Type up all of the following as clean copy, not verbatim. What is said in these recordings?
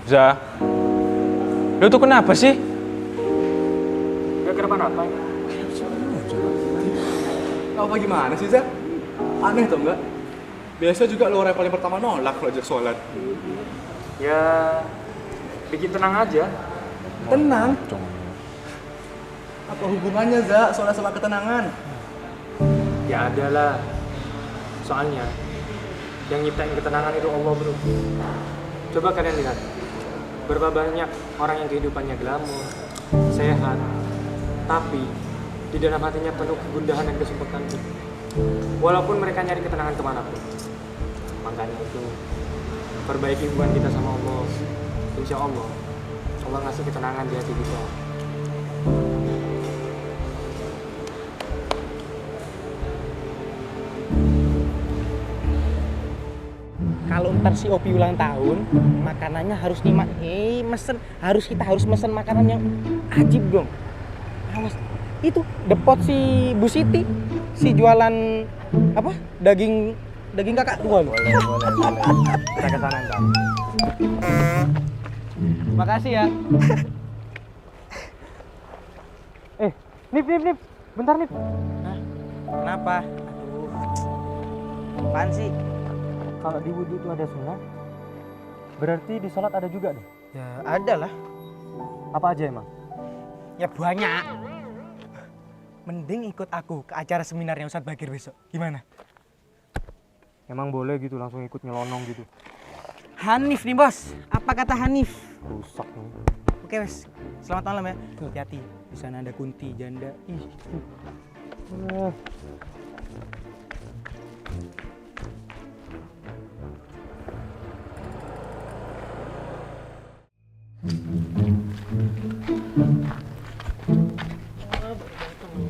Za, lu tuh kenapa sih? Gak kenapa-napa. Apa gimana sih, Zak? Aneh tau nggak? Biasa juga lo orang yang paling pertama nolak kalau ajak sholat. Ya, bikin tenang aja. Tenang? Apa hubungannya, Zak, sholat sama ketenangan? Ya ada lah. Soalnya, yang nyiptain ketenangan itu Allah, bro. Coba kalian lihat. Berapa banyak orang yang kehidupannya glamor, sehat, tapi di dalam hatinya penuh kegundahan dan kesumpahan. Walaupun mereka nyari ketenangan kemanapun. Makanya itu, perbaiki hubungan kita sama Allah. Insya Allah, Allah ngasih ketenangan di hati kita. Kalau ntar si Opi ulang tahun, makanannya harus kita harus mesen makanan yang ajib dong. Awas, itu depot si Bu Siti, si jualan apa? Daging kakak tua. Boleh. Kita ke sana ntar. Makasih ya. Nip, bentar Nip. Hah? Kenapa? Aduh. Apaan sih? Kalau di wudhu itu ada sunnah, berarti di sholat ada juga deh. Ya ada lah. Apa aja emang? Ya banyak. Mending ikut aku ke acara seminarnya Ustadz Bakir besok. Gimana? Emang boleh gitu langsung ikut nyelonong gitu? Hanif nih bos. Apa kata Hanif? Rusak nih. Oke wes. Selamat malam ya. Hati-hati. Di sana ada kunti janda. Ih.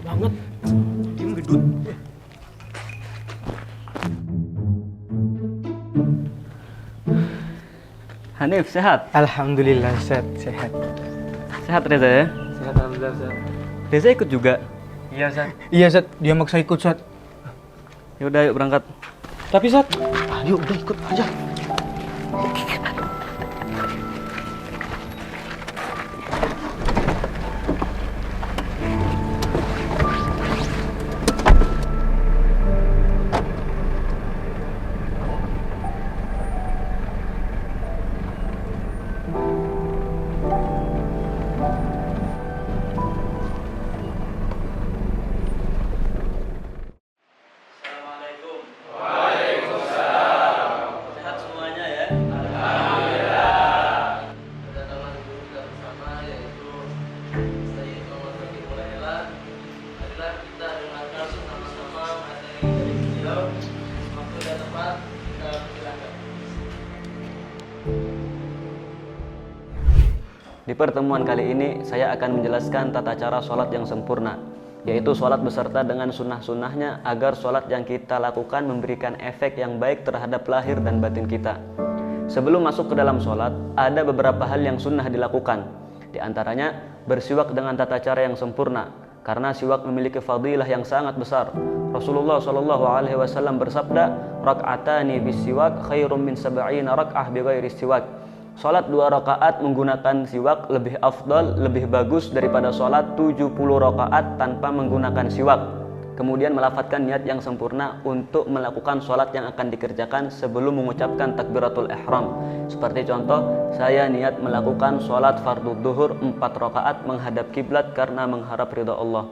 Banget. Diem gedut. Hanif, sehat? Alhamdulillah sehat. Sehat Reza ya? Sehat, alhamdulillah, Ustaz. Reza ikut juga? Iya, Ustaz. Iya Zat, dia maksa ikut Zat. Yaudah yuk berangkat. Tapi Zat, ayo udah ikut aja. Sehat semuanya ya? Kedatangan guru kita bersama yaitu Sayyid Muhammad Baqir Mulailah. Marilah kita dengarkan sama-sama materi dari beliau. Waktu dan tempat kita persilakan. Di pertemuan kali ini saya akan menjelaskan tata cara sholat yang sempurna, yaitu sholat beserta dengan sunnah-sunnahnya agar sholat yang kita lakukan memberikan efek yang baik terhadap lahir dan batin kita. Sebelum masuk ke dalam sholat, ada beberapa hal yang sunnah dilakukan. Di antaranya, bersiwak dengan tata cara yang sempurna, karena siwak memiliki fadilah yang sangat besar. Rasulullah SAW bersabda, "Rak'atani bisiwak khairum min sab'ina rak'ah bighairi siwak." Sholat 2 rakaat menggunakan siwak lebih afdal, lebih bagus daripada sholat 70 rakaat tanpa menggunakan siwak. Kemudian melafadzkan niat yang sempurna untuk melakukan sholat yang akan dikerjakan sebelum mengucapkan takbiratul ihram. Seperti contoh, saya niat melakukan sholat fardu duhur 4 rakaat menghadap kiblat karena mengharap ridha Allah.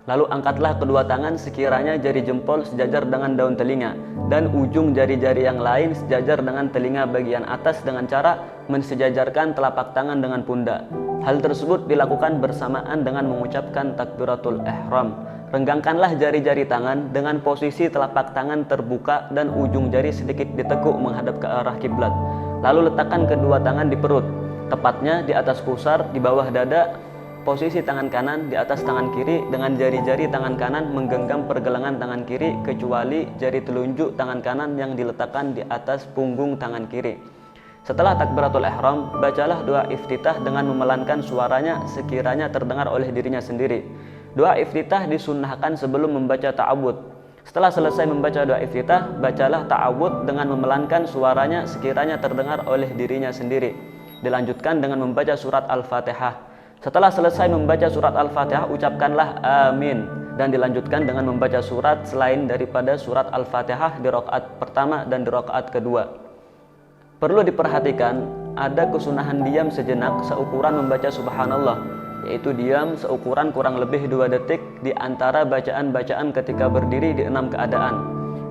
Lalu angkatlah kedua tangan sekiranya jari jempol sejajar dengan daun telinga dan ujung jari-jari yang lain sejajar dengan telinga bagian atas dengan cara mensejajarkan telapak tangan dengan pundak. Hal tersebut dilakukan bersamaan dengan mengucapkan takbiratul ihram. Renggangkanlah jari-jari tangan dengan posisi telapak tangan terbuka dan ujung jari sedikit ditekuk menghadap ke arah kiblat. Lalu letakkan kedua tangan di perut, tepatnya di atas pusar, di bawah dada. Posisi tangan kanan di atas tangan kiri dengan jari-jari tangan kanan menggenggam pergelangan tangan kiri kecuali jari telunjuk tangan kanan yang diletakkan di atas punggung tangan kiri. Setelah takbiratul ihram, bacalah doa iftitah dengan memelankan suaranya sekiranya terdengar oleh dirinya sendiri. Doa iftitah disunnahkan sebelum membaca ta'awud. Setelah selesai membaca doa iftitah, bacalah ta'awud dengan memelankan suaranya sekiranya terdengar oleh dirinya sendiri. dilanjutkan dengan membaca surat Al-Fatihah. Setelah selesai membaca surat Al-Fatihah, ucapkanlah amin, dan dilanjutkan dengan membaca surat selain daripada surat Al-Fatihah di rakaat pertama dan di rakaat kedua. Perlu diperhatikan, ada kesunahan diam sejenak seukuran membaca subhanallah, yaitu diam seukuran kurang lebih 2 detik di antara bacaan-bacaan ketika berdiri di 6 keadaan.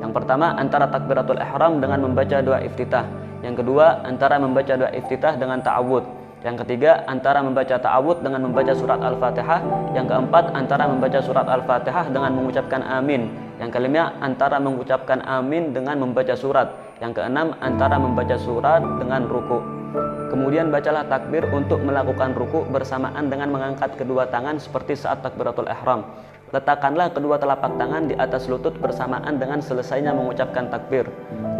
Yang pertama, antara takbiratul ihram dengan membaca doa iftitah. Yang kedua, antara membaca doa iftitah dengan ta'awudz. Yang ketiga, antara membaca ta'awudz dengan membaca surat Al-Fatihah. Yang keempat, antara membaca surat Al-Fatihah dengan mengucapkan amin. Yang kelima, antara mengucapkan amin dengan membaca surat. Yang keenam, antara membaca surat dengan ruku. Kemudian bacalah takbir untuk melakukan ruku bersamaan dengan mengangkat kedua tangan seperti saat takbiratul ihram. Letakkanlah kedua telapak tangan di atas lutut bersamaan dengan selesainya mengucapkan takbir.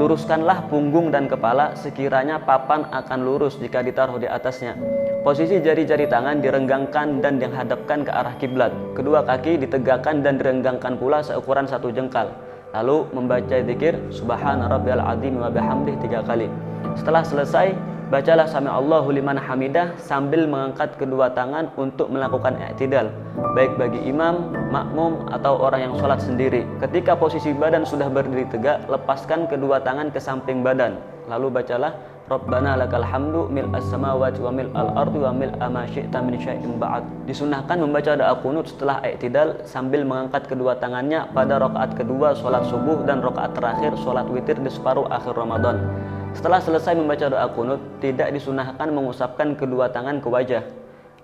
Luruskanlah punggung dan kepala sekiranya papan akan lurus jika ditaruh di atasnya. Posisi jari-jari tangan direnggangkan dan dihadapkan ke arah kiblat. Kedua kaki ditegakkan dan direnggangkan pula seukuran 1 jengkal. Lalu membaca zikir Subhana rabbiyal azim wa bihamdih 3 kali. Setelah selesai, bacalah Sami Allahu liman hamidah sambil mengangkat kedua tangan untuk melakukan i'tidal, baik bagi imam, makmum, atau orang yang sholat sendiri. Ketika posisi badan sudah berdiri tegak, lepaskan kedua tangan ke samping badan. Lalu bacalah Rabbana lakal hamdu mil'as samawati wa mil'al ardi wa mil'a ma syi'ta min syai'in ba'd. Disunahkan membaca doa qunut setelah i'tidal sambil mengangkat kedua tangannya pada rakaat kedua sholat subuh dan rakaat terakhir sholat witir di separuh akhir Ramadan. Setelah selesai membaca doa qunut, tidak disunahkan mengusapkan kedua tangan ke wajah.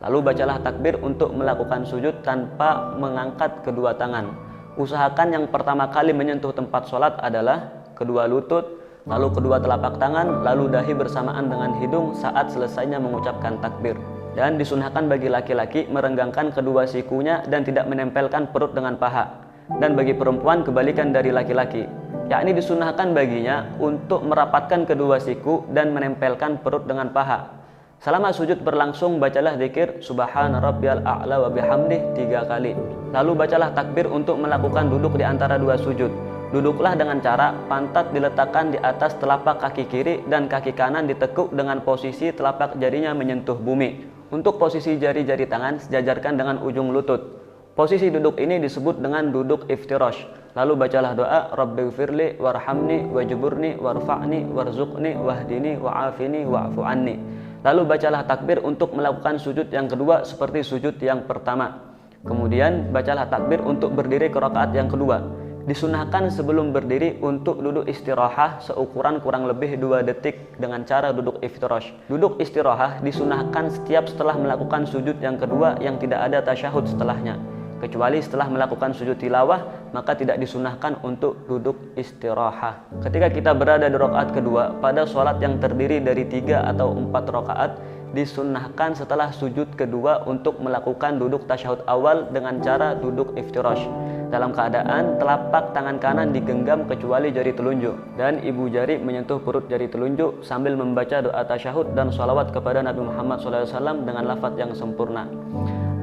Lalu bacalah takbir untuk melakukan sujud tanpa mengangkat kedua tangan. Usahakan yang pertama kali menyentuh tempat sholat adalah kedua lutut, lalu kedua telapak tangan, lalu dahi bersamaan dengan hidung saat selesainya mengucapkan takbir. Dan disunahkan bagi laki-laki merenggangkan kedua sikunya dan tidak menempelkan perut dengan paha. Dan bagi perempuan kebalikan dari laki-laki, yakni disunahkan baginya untuk merapatkan kedua siku dan menempelkan perut dengan paha. Selama sujud berlangsung, bacalah zikir Subhana rabbiyal a'la wa bihamdih 3 kali. Lalu bacalah takbir untuk melakukan duduk di antara 2 sujud. Duduklah dengan cara pantat diletakkan di atas telapak kaki kiri dan kaki kanan ditekuk dengan posisi telapak jarinya menyentuh bumi. Untuk posisi jari-jari tangan sejajarkan dengan ujung lutut. Posisi duduk ini disebut dengan duduk iftirash. Lalu bacalah doa Rabbighfirli warhamni wajburni warfa'ni warzuqni wahdini wa'afini wa'fu anni. Lalu bacalah takbir untuk melakukan sujud yang kedua seperti sujud yang pertama. Kemudian bacalah takbir untuk berdiri ke rakaat yang kedua. Disunahkan sebelum berdiri untuk duduk istirahah seukuran kurang lebih 2 detik dengan cara duduk iftirash. Duduk istirahah disunahkan setiap setelah melakukan sujud yang kedua yang tidak ada tasyahud setelahnya. Kecuali setelah melakukan sujud tilawah, maka tidak disunahkan untuk duduk istirahah. Ketika kita berada di rakaat kedua, pada sholat yang terdiri dari 3 atau 4 rakaat, disunahkan setelah sujud kedua untuk melakukan duduk tasyahud awal dengan cara duduk iftirash. Dalam keadaan telapak tangan kanan digenggam kecuali jari telunjuk, dan ibu jari menyentuh perut jari telunjuk sambil membaca doa tasyahud dan sholawat kepada Nabi Muhammad SAW dengan lafaz yang sempurna.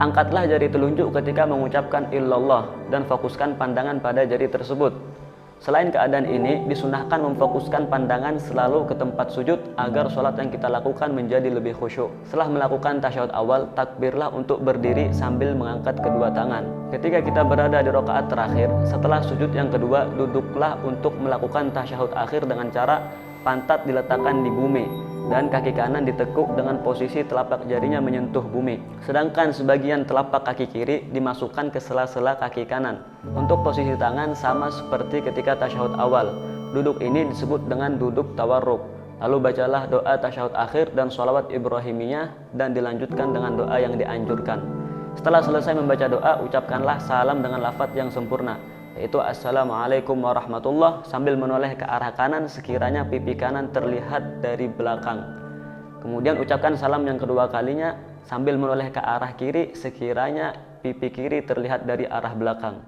Angkatlah jari telunjuk ketika mengucapkan illallah dan fokuskan pandangan pada jari tersebut. Selain keadaan ini, disunahkan memfokuskan pandangan selalu ke tempat sujud agar sholat yang kita lakukan menjadi lebih khusyuk. Setelah melakukan tasyahud awal, takbirlah untuk berdiri sambil mengangkat kedua tangan. Ketika kita berada di rakaat terakhir, setelah sujud yang kedua, duduklah untuk melakukan tasyahud akhir dengan cara pantat diletakkan di bumi dan kaki kanan ditekuk dengan posisi telapak jarinya menyentuh bumi. Sedangkan sebagian telapak kaki kiri dimasukkan ke sela-sela kaki kanan. Untuk posisi tangan sama seperti ketika tasyahud awal. Duduk ini disebut dengan duduk tawarruk. Lalu bacalah doa tasyahud akhir dan sholawat Ibrahimiyah dan dilanjutkan dengan doa yang dianjurkan. Setelah selesai membaca doa, ucapkanlah salam dengan lafaz yang sempurna, yaitu Assalamualaikum warahmatullah sambil menoleh ke arah kanan sekiranya pipi kanan terlihat dari belakang. Kemudian ucapkan salam yang kedua kalinya sambil menoleh ke arah kiri sekiranya pipi kiri terlihat dari arah belakang.